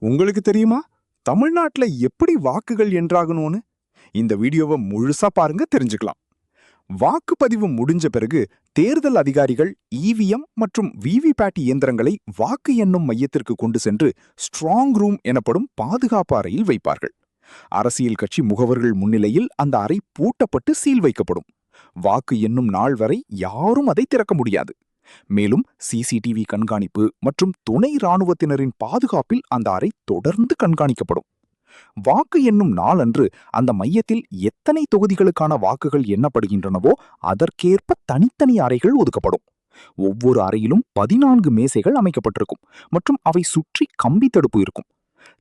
உங்களுக்கு தெரியுமா தமிழ்நாட்டுல எப்படி வாக்குகள் என்றாகணும்னு? இந்த வீடியோவை முழுசா பாருங்க, தெரிஞ்சுக்கலாம். வாக்குப்பதிவு முடிஞ்ச பிறகு தேர்தல் அதிகாரிகள் இவிஎம் மற்றும் விவிபேட் இயந்திரங்களை வாக்கு எண்ணும் மையத்திற்கு கொண்டு சென்று ஸ்ட்ராங் ரூம் எனப்படும் பாதுகாப்பு அறையில் வைப்பார்கள். அரசியல் கட்சி முகவர்கள் முன்னிலையில் அந்த அறை பூட்டப்பட்டு சீல் வைக்கப்படும். வாக்கு எண்ணும் நாள் வரை யாரும் அதை திறக்க முடியாது. மேலும் சிசிடிவி கண்காணிப்பு மற்றும் துணை ராணுவத்தினரின் பாதுகாப்பில் அந்த அறை தொடர்ந்து கண்காணிக்கப்படும். வாக்கு எண்ணும் நாளன்று அந்த மையத்தில் எத்தனை தொகுதிகளுக்கான வாக்குகள் எண்ணப்படுகின்றனவோ அதற்கேற்ப தனித்தனி அறைகள் ஒதுக்கப்படும். ஒவ்வொரு அறையிலும் 14 மேசைகள் அமைக்கப்பட்டிருக்கும் மற்றும் அவை சுற்றி கம்பி தடுப்பு இருக்கும்.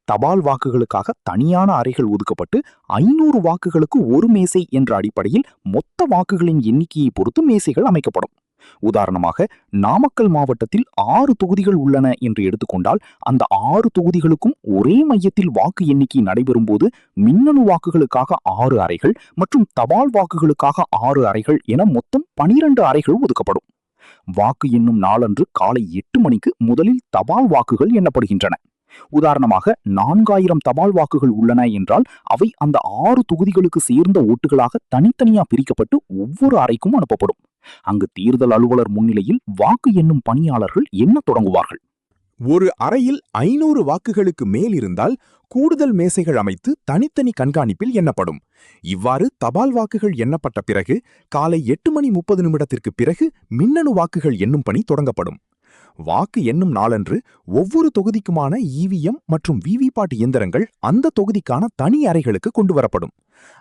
தபால் வாக்குகளுக்காக தனியான அறைகள் ஒதுக்கப்பட்டு 500 வாக்குகளுக்கு ஒரு மேசை என்ற அடிப்படையில் மொத்த வாக்குகளின் எண்ணிக்கையை பொறுத்து மேசைகள் அமைக்கப்படும். உதாரணமாக, நாமக்கல் மாவட்டத்தில் 6 தொகுதிகள் உள்ளன என்று எடுத்துக்கொண்டால் அந்த 6 தொகுதிகளுக்கும் ஒரே மையத்தில் வாக்கு எண்ணிக்கை நடைபெறும் போது மின்னணு வாக்குகளுக்காக 6 அறைகள் மற்றும் தபால் வாக்குகளுக்காக 6 அறைகள் என மொத்தம் 12 அறைகள் ஒதுக்கப்படும். வாக்கு எண்ணும் நாளன்று காலை 8 மணிக்கு முதலில் தபால் வாக்குகள் எண்ணப்படுகின்றன. உதாரணமாக 4000 தபால் வாக்குகள் உள்ளன என்றால் அவை அந்த 6 தொகுதிகளுக்கு சேர்ந்த ஓட்டுகளாக தனித்தனியா பிரிக்கப்பட்டு ஒவ்வொரு அறைக்கும் அனுப்பப்படும். அங்கு தேர்தல் அலுவலர் முன்னிலையில் வாக்கு எண்ணும் பணியாளர்கள் எண்ண தொடங்குவார்கள். ஒரு அறையில் 500 வாக்குகளுக்கு மேல் இருந்தால் கூடுதல் மேசைகள் அமைத்து தனித்தனி கண்காணிப்பில் எண்ணப்படும். இவ்வாறு தபால் வாக்குகள் எண்ணப்பட்ட பிறகு காலை 8:30 பிறகு மின்னணு வாக்குகள் எண்ணும் பணி தொடங்கப்படும். வாக்கு எண்ணும் நாளன்று ஒவ்வொரு தொகுதிக்குமான இவிஎம் மற்றும் விவிபேட் இயந்திரங்கள் அந்த தொகுதிக்கான தனி அறைகளுக்கு கொண்டு வரப்படும்.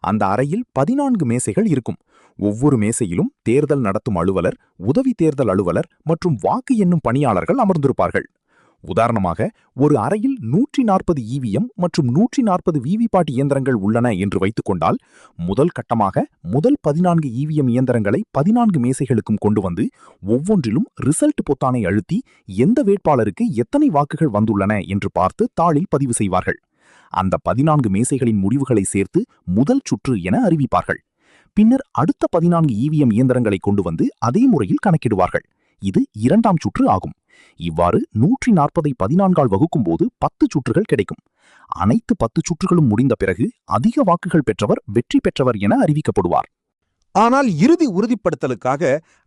அந்த அறையில் 14 மேசைகள் இருக்கும். ஒவ்வொரு மேசையிலும் தேர்தல் நடத்தும் அலுவலர், உதவி தேர்தல் அலுவலர் மற்றும் வாக்கு எண்ணும் பணியாளர்கள் அமர்ந்திருப்பார்கள். உதாரணமாக, ஒரு அறையில் 140 இவிஎம் மற்றும் 140 விவிபேட் இயந்திரங்கள் உள்ளன என்று வைத்துக்கொண்டால், முதல் கட்டமாக முதல் 14 இவிஎம் இயந்திரங்களை 14 மேசைகளுக்கும் கொண்டு வந்து ஒவ்வொன்றிலும் ரிசல்ட் பொத்தானை அழுத்தி எந்த வேட்பாளருக்கு எத்தனை வாக்குகள் வந்துள்ளன என்று பார்த்து தாளில் பதிவு செய்வார்கள். அந்த 14 மேசைகளின் முடிவுகளை சேர்த்து முதல் சுற்று என அறிவிப்பார்கள். பின்னர் அடுத்த 14 இவிஎம் இயந்திரங்களை கொண்டு வந்து அதே முறையில் கணக்கிடுவார்கள். இது 2ஆம் சுற்று ஆகும். இவ்வாறு 140ஐ 14ஆல் வகுக்கும் போது 10 சுற்றுகள் கிடைக்கும். அனைத்து 10 சுற்றுகளும் முடிந்த பிறகு அதிக வாக்குகள் பெற்றவர் வெற்றி பெற்றவர் என அறிவிக்கப்படுவார். ஆனால் இறுதி உறுதிப்படுத்தலுக்காக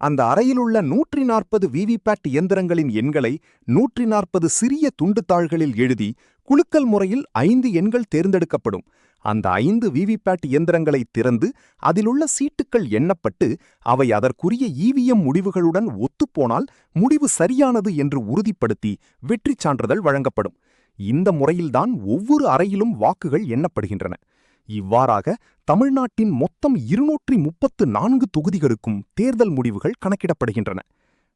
அந்த அறையிலுள்ள 140 விவிபேட் இயந்திரங்களின் எண்களை 140 சிறிய துண்டுத்தாள்களில் எழுதி குலுக்கல் முறையில் 5 எண்கள் தேர்ந்தெடுக்கப்படும். அந்த 5 விவிபேட் இயந்திரங்களை திறந்து அதிலுள்ள சீட்டுக்கள் எண்ணப்பட்டு அவை அதற்குரிய இவிஎம் முடிவுகளுடன் ஒத்துப்போனால் முடிவு சரியானது என்று உறுதிப்படுத்தி வெற்றி சான்றிதழ் வழங்கப்படும். இந்த முறையில்தான் ஒவ்வொரு அறையிலும் வாக்குகள் எண்ணப்படுகின்றன. இவ்வாறாக தமிழ்நாட்டின் மொத்தம் 234 தொகுதிகளுக்கும் தேர்தல் முடிவுகள் கணக்கிடப்படுகின்றன.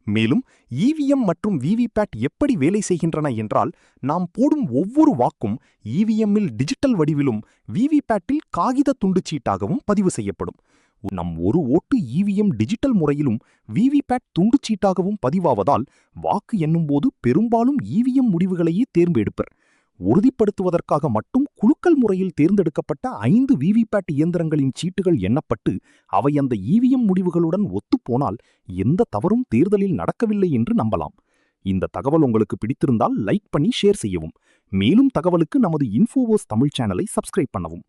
மேலும் இவிஎம் மற்றும் விவிபேட் எப்படி வேலை செய்கின்றன என்றால், நாம் போடும் ஒவ்வொரு வாக்கும் இவிஎம்மில் டிஜிட்டல் வடிவிலும் விவிபேட்டில் காகித துண்டுச்சீட்டாகவும் பதிவு செய்யப்படும். நம் ஒரு ஓட்டு இவிஎம் டிஜிட்டல் முறையிலும் விவிபேட் துண்டுச்சீட்டாகவும் பதிவாவதால் வாக்கு எண்ணும்போது பெரும்பாலும் இவிஎம் முடிவுகளையே தேர்ந்தெடுப்பர். உறுதிப்படுத்துவதற்காக மட்டும் குலுக்கல் முறையில் தேர்ந்தெடுக்கப்பட்ட 5 விவிபேட் இயந்திரங்களின் சீட்டுகள் எண்ணப்பட்டு அவை அந்த இவிஎம் முடிவுகளுடன் ஒத்துப்போனால் எந்த தவறும் தேர்தலில் நடக்கவில்லை என்று நம்பலாம். இந்த தகவல் உங்களுக்கு பிடித்திருந்தால் லைக் பண்ணி ஷேர் செய்யவும். மேலும் தகவலுக்கு நமது இன்ஃபோவோஸ் தமிழ் சேனலை சப்ஸ்கிரைப் பண்ணவும்.